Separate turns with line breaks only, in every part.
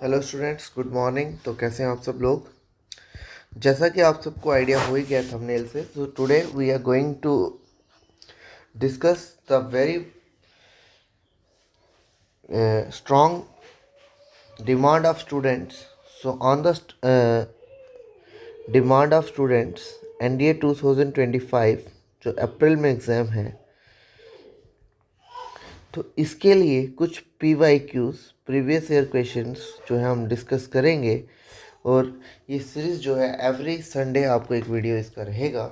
Hello students, good morning. तो कैसे हैं आप सब लोग? जैसा कि आप सबको आइडिया हो ही गया थंबनेल से, तो today we are going to discuss the very strong demand of students. So on the demand of students NDA 2025 जो अप्रैल में एग्ज़ाम है, तो इसके लिए कुछ PYQs प्रीवियस ईयर क्वेश्चंस जो है हम डिस्कस करेंगे। और ये सीरीज़ जो है एवरी संडे आपको एक वीडियो इसका रहेगा।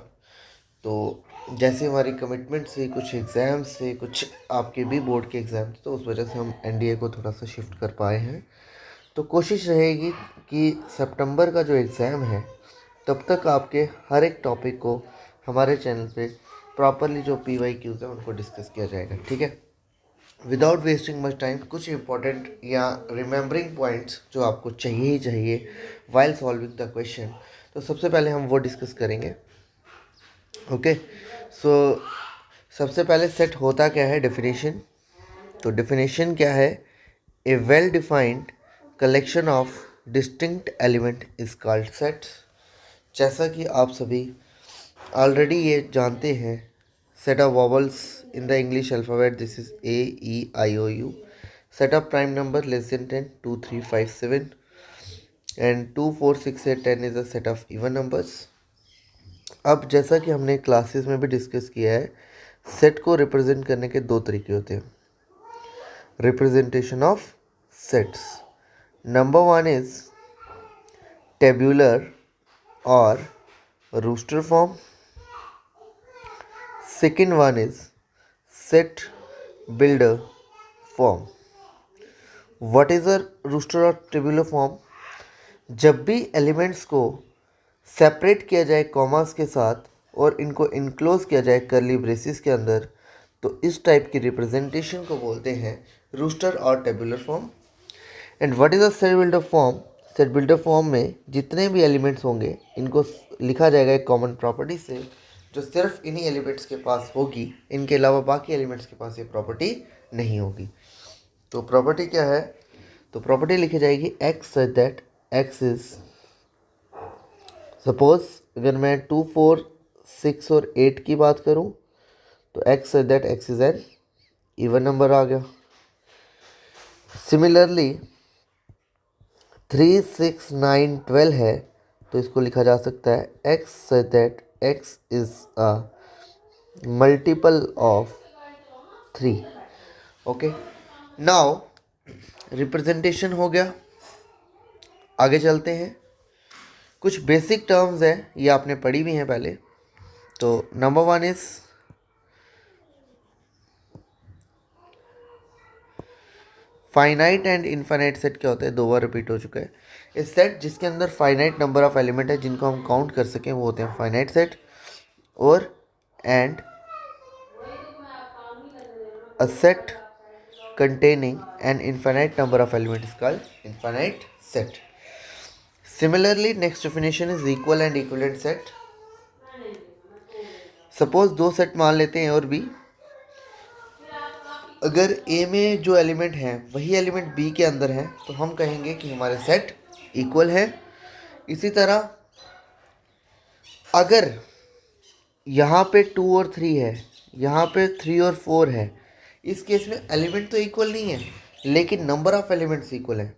तो जैसे हमारी कमिटमेंट से कुछ एग्ज़ाम से कुछ आपके भी बोर्ड के एग्ज़ाम थे, तो उस वजह से हम एनडीए को थोड़ा सा शिफ्ट कर पाए हैं। तो कोशिश रहेगी कि सितंबर का जो एग्ज़ाम है तब तक आपके हर एक टॉपिक को हमारे चैनल पे प्रॉपरली जो PYQs है उनको डिस्कस किया जाएगा, ठीक है। विदाउट वेस्टिंग मच टाइम, कुछ इंपॉर्टेंट या रिमेंबरिंग पॉइंट्स जो आपको चाहिए ही चाहिए वाइल सॉल्विंग द क्वेश्चन, तो सबसे पहले हम वो डिस्कस करेंगे। ओके, सो सबसे पहले सेट होता क्या है, डेफिनेशन। तो डेफिनेशन क्या है? A well defined collection of distinct element is called sets. जैसा कि आप सभी ऑलरेडी ये जानते हैं, set of vowels in the English alphabet, this is A, E, I, O, U. Set of prime number less than 10, 2, 3, 5, 7, and 2, 4, 6, 8, 10 is a set of even numbers. अब जैसा कि हमने क्लासेस में भी डिस्कस किया है, सेट को रिप्रेजेंट करने के दो तरीके होते हैं। Representation of sets, number one is tabular और roster form. Second one is set builder form. What is a roster और टेबुलर फॉर्म? जब भी एलिमेंट्स को सेपरेट किया जाए कॉमास के साथ और इनको इनक्लोज किया जाए कर्ली ब्रेसिस के अंदर, तो इस टाइप की रिप्रेजेंटेशन को बोलते हैं रूस्टर और tabular form. And what is a set builder form? Set builder form में जितने भी एलिमेंट्स होंगे इनको लिखा जाएगा एक कॉमन प्रॉपर्टी से, जो सिर्फ इन्हीं एलिमेंट्स के पास होगी, इनके अलावा बाकी एलिमेंट्स के पास ये प्रॉपर्टी नहीं होगी। तो प्रॉपर्टी क्या है? तो प्रॉपर्टी लिखी जाएगी x such that x is, suppose अगर मैं 2, 4, 6 और 8 की बात करूं, तो x such that x is an even number आ गया। सिमिलरली 3, 6, 9, 12 है, तो इसको लिखा जा सकता है x such that x is a multiple of 3। Okay, now representation हो गया। आगे चलते हैं। कुछ बेसिक टर्म्स हैं, ये आपने पढ़ी भी हैं पहले। तो number one is finite and infinite set. क्या होता है? दो बार रिपीट हो चुका है। इस सेट जिसके अंदर फाइनाइट नंबर ऑफ एलिमेंट है जिनको हम काउंट कर सकें, वो होते हैं फाइनाइट सेट। और and a set containing an infinite number of elements is called infinite set. Similarly, next definition is equal and equivalent set. Suppose दो सेट मान लेते हैं और भी, अगर ए में जो एलिमेंट है वही एलिमेंट बी के अंदर है, तो हम कहेंगे कि हमारे सेट इक्वल है। इसी तरह अगर यहाँ पे 2 और 3 है, यहाँ पे 3 और 4 है, इस केस में एलिमेंट तो इक्वल नहीं है लेकिन नंबर ऑफ एलिमेंट्स इक्वल है।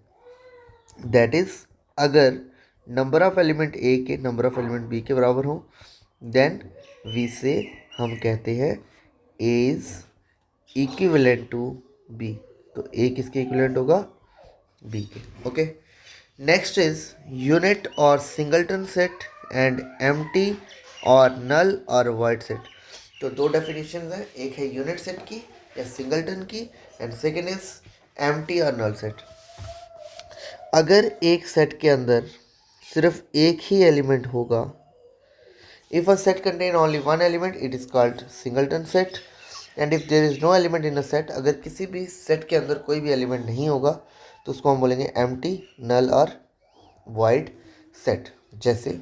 दैट इज, अगर नंबर ऑफ एलिमेंट ए के नंबर ऑफ एलिमेंट बी के बराबर हो, देन वी से हम कहते हैं A is equivalent to be. तो ए किसके इक्विवेलेंट होगा? बी के। ओके, नेक्स्ट इज यूनिट और सिंगलटन सेट एंड एम्प्टी और नल और वॉइड सेट। तो दो डेफिनेशन है, एक है यूनिट सेट की या सिंगलटन की, एंड सेकेंड इज एम्प्टी और नल सेट। अगर एक सेट के अंदर सिर्फ एक ही एलिमेंट होगा, if a set contain only one element it is called singleton set. And if there is no element in a set, अगर किसी भी सेट के अंदर कोई भी एलिमेंट नहीं होगा, तो उसको हम बोलेंगे एम्प्टी, नल और वाइड सेट। जैसे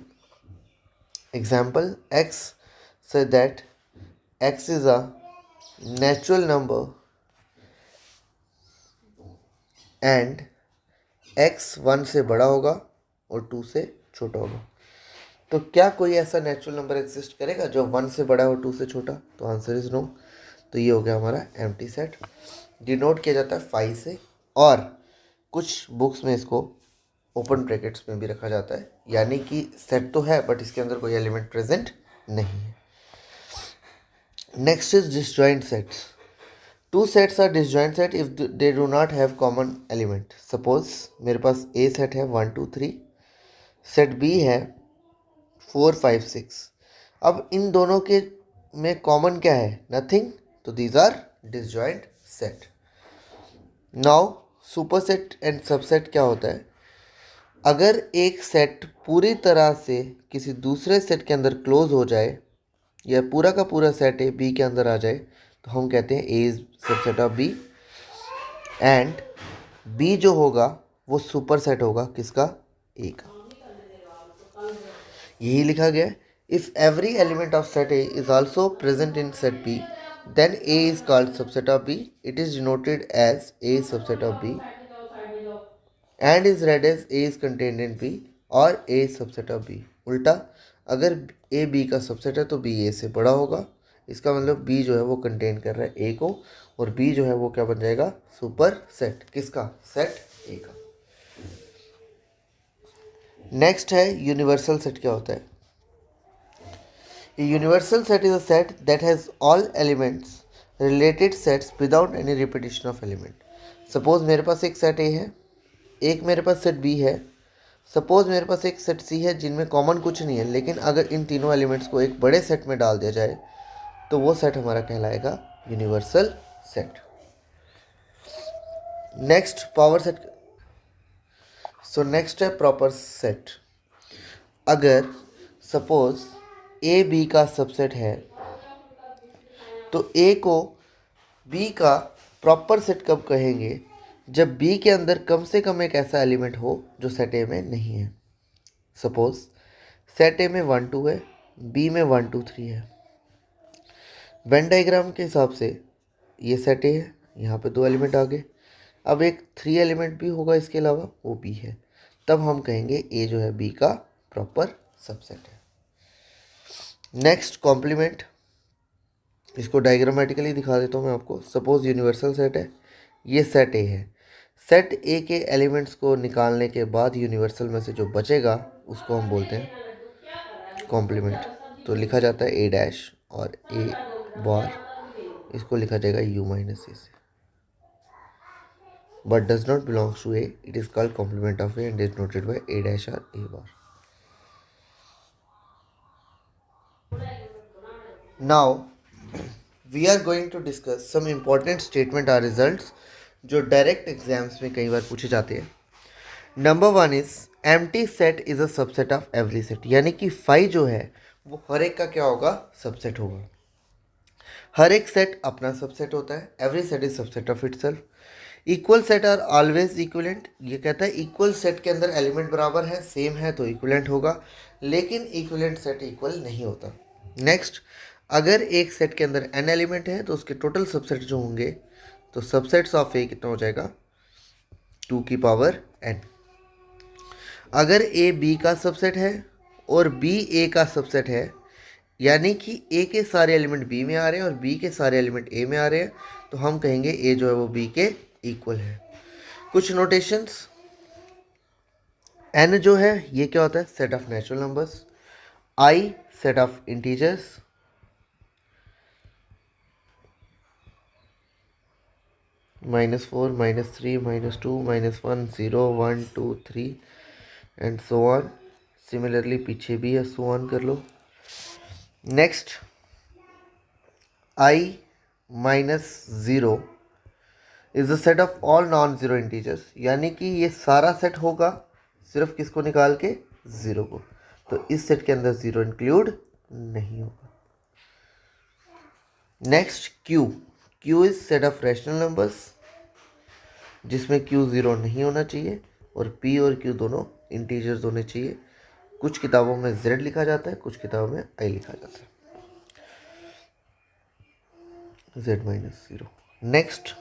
example, x say that x is a natural number and x 1 से बड़ा होगा और 2 से छोटा होगा। तो क्या कोई ऐसा नेचुरल नंबर एग्जिस्ट करेगा जो 1 से बड़ा और 2 से छोटा? तो आंसर इज नो। तो ये हो गया हमारा एम्प्टी सेट, डिनोट किया जाता है 5 से, और कुछ बुक्स में इसको ओपन ब्रैकेट्स में भी रखा जाता है, यानी कि सेट तो है बट इसके अंदर कोई एलिमेंट प्रेजेंट नहीं है। Next is disjoint sets. Two sets are disjoint set if they do not have common element. Suppose मेरे पास ए सेट है 1 2 3, सेट बी है 4 5 6। अब इन दोनों के में कॉमन क्या है? नथिंग। तो these are disjoint set. Now superset and subset क्या होता है? अगर एक सेट पूरी तरह से किसी दूसरे सेट के अंदर क्लोज हो जाए, या पूरा का पूरा सेट ए बी के अंदर आ जाए, तो हम कहते हैं A is subset of B, and B जो होगा वो सुपर सेट होगा किसका? ए का। यही लिखा गया है। If every element of set A is also present in set B, then A is called subset of B. It is denoted as A subset of B and is read as A is contained in B और A subset of B. उल्टा, अगर A B का subset है तो B A से बड़ा होगा। इसका मतलब B जो है वो कंटेन कर रहा है A को, और B जो है वो क्या बन जाएगा? सुपर सेट किसका? सेट A का। नेक्स्ट है यूनिवर्सल सेट। क्या होता है? A universal set is a set that has all elements related sets without any repetition of element. Suppose मेरे पास एक सेट A है, एक मेरे पास सेट B है, सपोज मेरे पास एक सेट C है जिनमें कॉमन कुछ नहीं है, लेकिन अगर इन तीनों एलिमेंट्स को एक बड़े सेट में डाल दिया जाए तो वो सेट हमारा कहलाएगा universal set. Next power set. So next है प्रॉपर सेट। अगर सपोज ए बी का सबसेट है तो ए को बी का प्रॉपर सेट कब कहेंगे? जब बी के अंदर कम से कम एक ऐसा एलिमेंट हो जो सेट ए में नहीं है। सपोज सेट ए में 1 2 है, बी में 1 2 3 है। वेन डाइग्राम के हिसाब से ये सेट ए है, यहाँ पे 2 एलिमेंट आ गए। अब एक 3 एलिमेंट भी होगा इसके अलावा, वो बी है। तब हम कहेंगे ए जो है बी का प्रॉपर सबसेट है। Next complement. इसको डायग्रामेटिकली दिखा देता हूँ मैं आपको। सपोज यूनिवर्सल सेट है, ये सेट ए है। सेट ए के एलिमेंट्स को निकालने के बाद यूनिवर्सल में से जो बचेगा उसको हम बोलते हैं कॉम्प्लीमेंट। तो लिखा जाता है ए डैश और ए बार, इसको लिखा जाएगा यू माइनस ए से। But does not belongs to A, it is called complement of A and is noted by A dash और A bar. Now we are going to discuss some important statement or results जो direct exams में कई बार पूछे जाते हैं। Number 1 is empty set is a subset of every set, यानी कि 5 जो है वो हर एक का क्या होगा? सबसेट होगा। हर एक सेट अपना सबसेट होता है। Every set is subset of itself. Equal set are always equivalent. ये कहता है इक्वल सेट के अंदर एलिमेंट बराबर है, सेम है तो इक्वलेंट होगा, लेकिन इक्वलेंट सेट इक्वल नहीं होता। नेक्स्ट, अगर एक सेट के अंदर n एलिमेंट है तो उसके टोटल सबसेट जो होंगे, तो सबसेट्स ऑफ ए कितना हो जाएगा? 2 की पावर n। अगर ए बी का सबसेट है और बी ए का सबसेट है, यानी कि ए के सारे एलिमेंट बी में आ रहे हैं और बी के सारे एलिमेंट ए में आ रहे हैं, तो हम कहेंगे ए जो है वो बी के इक्वल है। कुछ नोटेशंस। n जो है ये क्या होता है? Set of natural numbers. i set of integers. -4 -3 -2 -1 0 1 2 3 and so on. Similarly पीछे भी है, सो ऑन कर लो। Next, i -0 is the set of all non zero integers, यानी कि ये सारा सेट होगा सिर्फ किसको निकाल के? ज़ीरो को। तो इस सेट के अंदर ज़ीरो इंक्लूड नहीं होगा। Next, q is set of rational numbers जिसमें q ज़ीरो नहीं होना चाहिए, और p और q दोनों इंटीजर्स होने चाहिए। कुछ किताबों में z लिखा जाता है, कुछ किताबों में i लिखा जाता है, z -0। Next,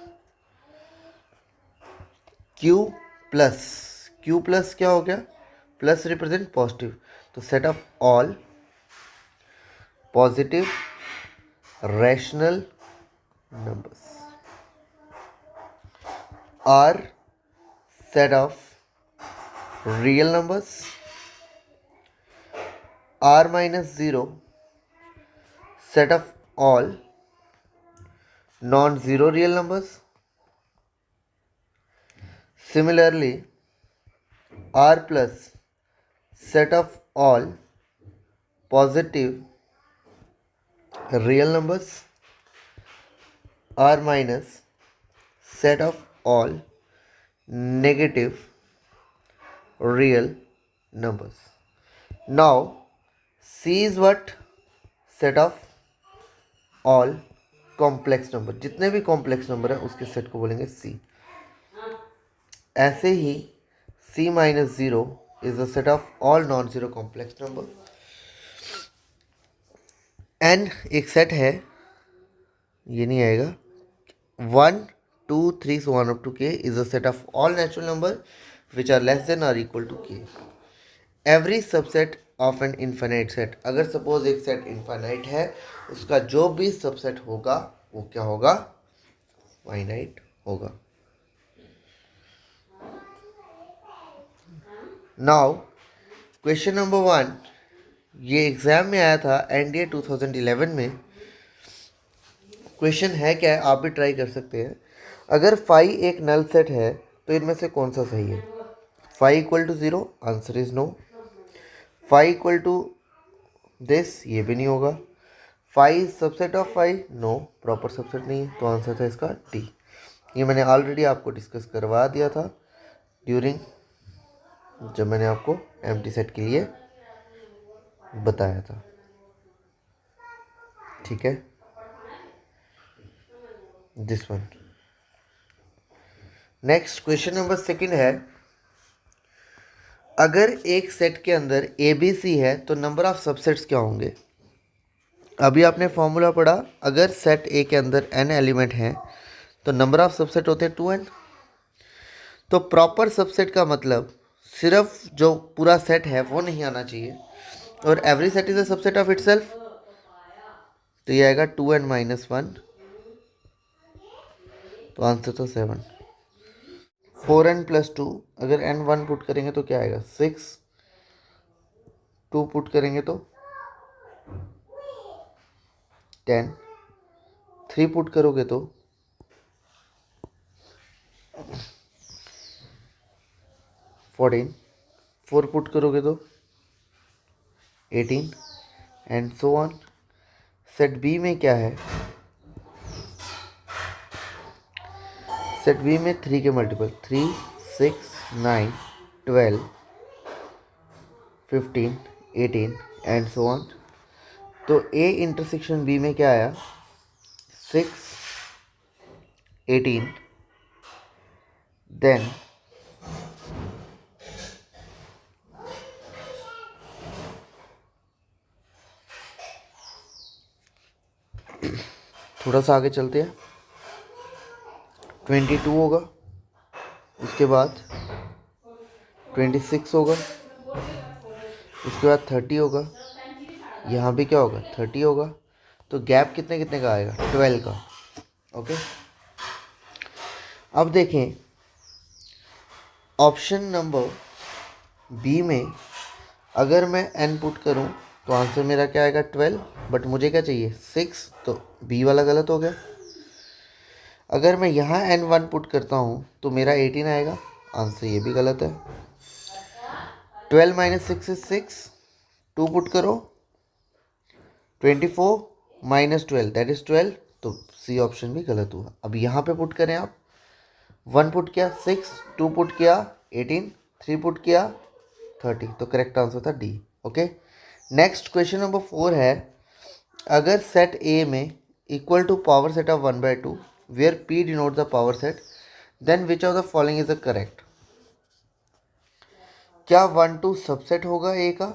q plus Q plus क्या हो गया, प्लस रिप्रेजेंट पॉजिटिव, तो set of all positive rational numbers are set of real numbers r minus 0 set of all non-zero real numbers. Similarly, r plus set of all positive real numbers, r minus set of all negative real numbers. Now C is what? Set of all complex number, जितने भी complex number है उसके set को बोलेंगे C. ऐसे ही C minus 0 is the set of all non zero complex number. N एक set है, ये नहीं आएगा. 1 2 3 so on up to k is a set of all natural number which are less than or equal to k. Every subset of an infinite set, अगर suppose एक set infinite है, उसका जो भी सबसेट होगा वो क्या होगा, फाइनाइट होगा. नाउ क्वेश्चन नंबर 1, ये एग्जाम में आया था एनडीए 2011 में. क्वेश्चन है क्या है, आप भी ट्राई कर सकते हैं. अगर फाई एक नल सेट है तो इनमें से कौन सा सही है. Phi equal to 0, answer is no. Phi equal to this, ये भी नहीं होगा. Phi subset of phi, no, proper subset नहीं है, तो आंसर था इसका डी. ये मैंने ऑलरेडी आपको डिस्कस करवा दिया था ड्यूरिंग, जब मैंने आपको एम्प्टी सेट के लिए बताया था. ठीक है, this one. Next question number 2 है, अगर एक सेट के अंदर ए बी सी है तो नंबर ऑफ सबसेट्स क्या होंगे. अभी आपने फॉर्मूला पढ़ा, अगर सेट ए के अंदर n एलिमेंट हैं तो नंबर ऑफ सबसेट होते हैं 2n. तो प्रॉपर सबसेट का मतलब सिर्फ जो पूरा सेट है वो नहीं आना चाहिए, और every set is a subset of itself, तो ये आएगा 2n माइनस 1, तो आंसर तो 7. 4n प्लस 2, अगर n 1 पुट करेंगे तो क्या आएगा 6, 2 पुट करेंगे तो 10, 3 पुट करोगे तो 14, 4 पुट करोगे तो 18 and so on. Set B में क्या है, सेट बी में 3 के मल्टीपल 3 6 9 12 15 18 एंड सो ऑन. तो ए इंटरसेक्शन बी में क्या आया 6 18, देन थोड़ा सा आगे चलते हैं, 22 होगा, उसके बाद 26 होगा, उसके बाद 30 होगा, यहाँ भी क्या होगा 30 होगा. तो गैप कितने कितने का आएगा 12 का. ओके, अब देखें ऑप्शन नंबर बी में, अगर मैं n पुट करूं तो आंसर मेरा क्या आएगा 12, बट मुझे क्या चाहिए 6, तो बी वाला गलत हो गया. अगर मैं यहाँ n1 पुट करता हूँ तो मेरा 18 आएगा, आंसर ये भी गलत है. 12 माइनस 6 इज 6, 2 पुट करो 24 माइनस 12 दैट इज 12, तो सी ऑप्शन भी गलत हुआ. अब यहाँ पे पुट करें आप, 1 पुट किया 6, 2 पुट किया 18, 3 पुट किया 30, तो करेक्ट आंसर था D. Okay, next question number 4 है, अगर सेट ए में equal to power set of 1/2 where P denote the power set, then which of the following is the correct. क्या 1 2 subset होगा ए का,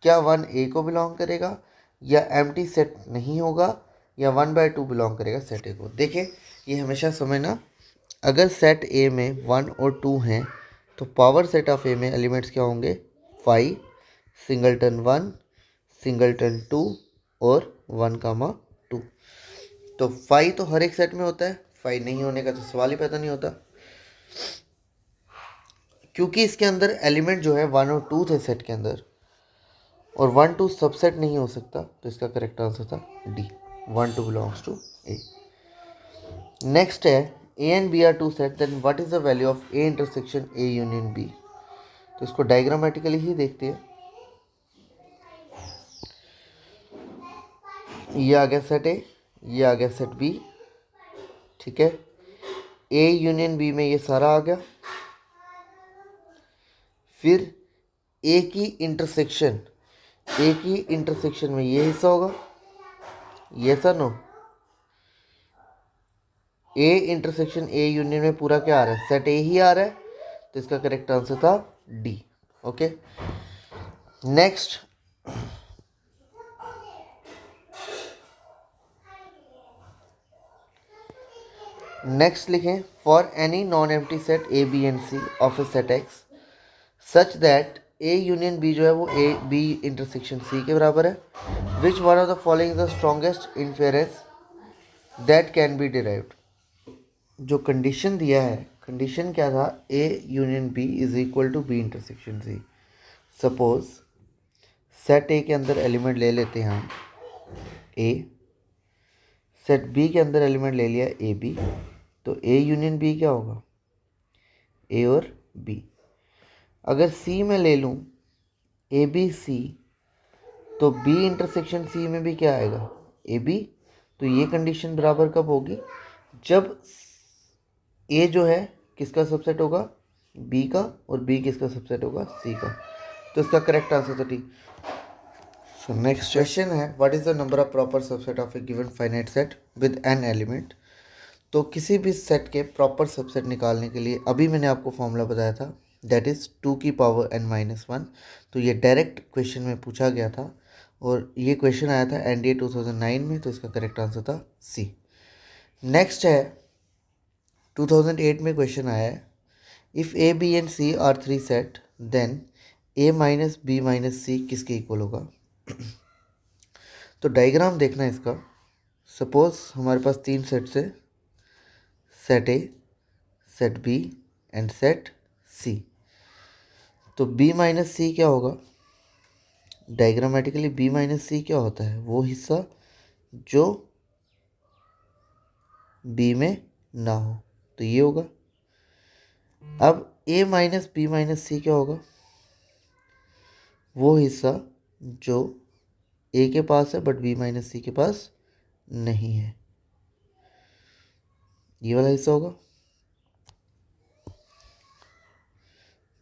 क्या 1 ए को बिलोंग करेगा, या एम्प्टी सेट नहीं होगा, या 1/2 बिलोंग करेगा सेट ए को. देखिए ये हमेशा समझना, अगर सेट ए में 1 और 2 हैं तो पावर सेट ऑफ ए में एलिमेंट्स क्या होंगे, 5, सिंगलटन 1, सिंगलटन 2 और 1, 2। तो 5 तो हर एक सेट में होता है, 5 नहीं होने का तो सवाल ही पैदा नहीं होता, क्योंकि इसके अंदर एलिमेंट जो है 1 और 2 थे सेट के अंदर, और 1, 2 सबसेट नहीं हो सकता, तो इसका करेक्ट आंसर था D, 1, 2 belongs to A. Next है A and B are two set, then what is the value of A intersection A union B. तो इसको डायग्रामेटिकली ही देखते हैं। ये आ गया सेट ए, ये आ गया सेट बी, ठीक है। ए यूनियन बी में ये सारा आ गया, फिर ए की इंटरसेक्शन में ये हिस्सा होगा, ये sir no, A intersection A union में पूरा क्या आ रहा है, सेट ए ही आ रहा है, तो इसका करेक्ट आंसर था डी। ओके, नेक्स्ट लिखें, for any non empty set A B and C of a set X such that A union B जो है वो ए बी इंटरसेक्शन सी के बराबर है, which one of the following is the strongest inference that can be derived. जो condition दिया है, condition क्या था, A union B is equal to B intersection C. Suppose set A के अंदर एलिमेंट ले लेते हैं हम ए, सेट बी के अंदर एलिमेंट ले लिया ए बी, तो ए यूनियन बी क्या होगा, ए और बी। अगर सी में ले लूँ ए बी सी, तो बी इंटरसेक्शन सी में भी क्या आएगा, ए बी। तो ये कंडीशन बराबर कब होगी, जब ए जो है किसका सबसेट होगा, बी का, और बी किसका सबसेट होगा, सी का। तो इसका करेक्ट आंसर तो टी। सो नेक्स्ट क्वेश्चन है, what is the number of proper subset of A given finite set with an element. तो किसी भी सेट के प्रॉपर सबसेट निकालने के लिए अभी मैंने आपको फॉर्मूला बताया था, दैट इज़ 2 की पावर n-1। तो ये डायरेक्ट क्वेश्चन में पूछा गया था, और ये क्वेश्चन आया था NDA 2009 में, तो इसका करेक्ट आंसर था सी। नेक्स्ट है 2008 में क्वेश्चन आया है, if A B and C are 3 set then A minus B minus C किसके इक्वल होगा। तो डायग्राम देखना इसका, सपोज हमारे पास 3 सेट्स है, set A, set B and set C. तो बी माइनस सी क्या होगा, डायग्रामेटिकली बी माइनस सी क्या होता है, वो हिस्सा जो बी में ना हो, तो ये होगा। अब ए माइनस बी माइनस सी क्या होगा, वो हिस्सा जो ए के पास है बट बी माइनस सी के पास नहीं है, ये वाला हिस्सा होगा,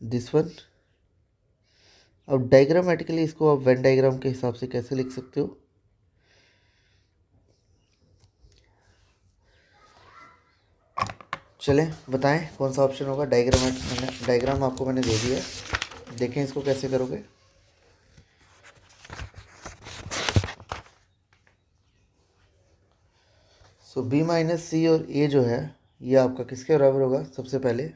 दिस वन। अब डायग्रामेटिकली इसको आप वेन डायग्राम के हिसाब से कैसे लिख सकते हो, चलें बताएं कौन सा ऑप्शन होगा। डायग्राम आपको मैंने दे दिया है, देखें इसको कैसे करोगे। सो बी माइनस सी और ए जो है ये आपका किसके बराबर होगा, सबसे पहले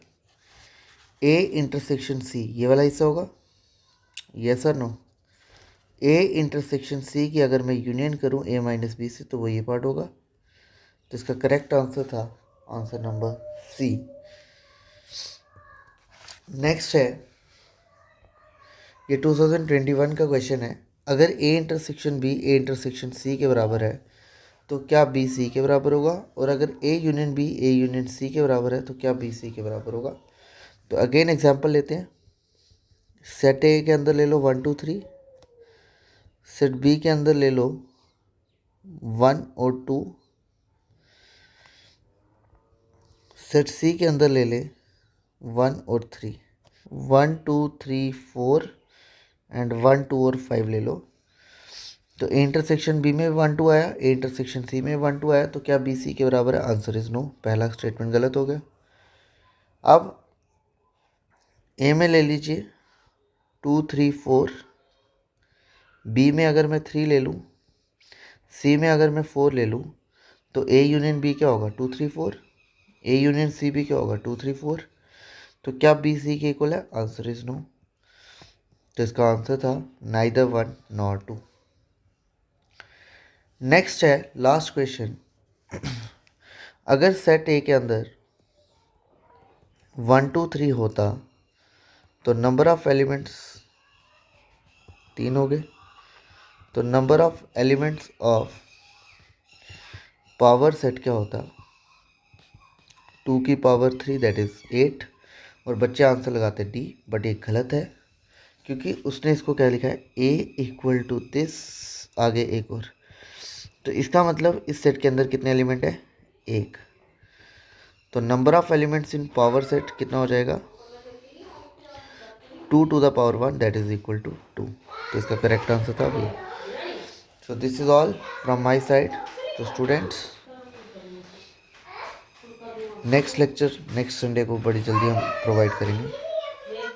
ए इंटरसेक्शन सी, ये वाला हिस्सा होगा, यस और नो। ए इंटरसेक्शन सी की अगर मैं यूनियन करूं ए माइनस बी से, तो वो ये पार्ट होगा। तो इसका करेक्ट आंसर था आंसर नंबर सी। नेक्स्ट है, ये 2021 का क्वेश्चन है, अगर A intersection B A intersection C के बराबर है तो क्या बी सी के बराबर होगा, और अगर A union B A union C के बराबर है तो क्या बी सी के बराबर होगा। तो अगेन एग्जांपल लेते हैं, सेट ए के अंदर ले लो 1 2 3, सेट बी के अंदर ले लो 1 और 2, सेट सी के अंदर ले ले 1 और 3, 1 2 3 4 एंड 1 2 और 5 ले लो। तो ए इंटरसेक्शन बी में 1 2 आया, ए इंटरसेक्शन सी में 1 2 आया, तो क्या बी सी के बराबर है, आंसर इज नो, पहला स्टेटमेंट गलत हो गया। अब ए में ले लीजिए 2 3 4, बी में अगर मैं 3 ले लूँ, सी में अगर मैं 4 ले लूँ, तो ए यूनियन बी क्या होगा 2 3 4, ए यूनियन सी भी क्या होगा 2 3 4। तो क्या बी सी के इक्वल है? Answer is no. तो इसका आंसर था नाइदर 1 नॉर 2। नेक्स्ट है लास्ट क्वेश्चन। अगर सेट ए के अंदर 1 2 3 होता तो नंबर ऑफ एलिमेंट्स 3 हो गए। तो number of elements of power set क्या होता? 2 की पावर 3 दैट इज 8। और बच्चे आंसर लगाते डी, बट ये गलत है क्योंकि उसने इसको क्या लिखा है? ए इक्वल टू दिस, आगे एक और। तो इसका मतलब इस सेट के अंदर कितने एलिमेंट है? एक। तो number of elements in power set कितना हो जाएगा? 2 to the power 1 that is equal to 2। तो इसका करेक्ट आंसर था B. So this is all from my side. तो students, next lecture next Sunday को बड़ी जल्दी हम प्रोवाइड करेंगे।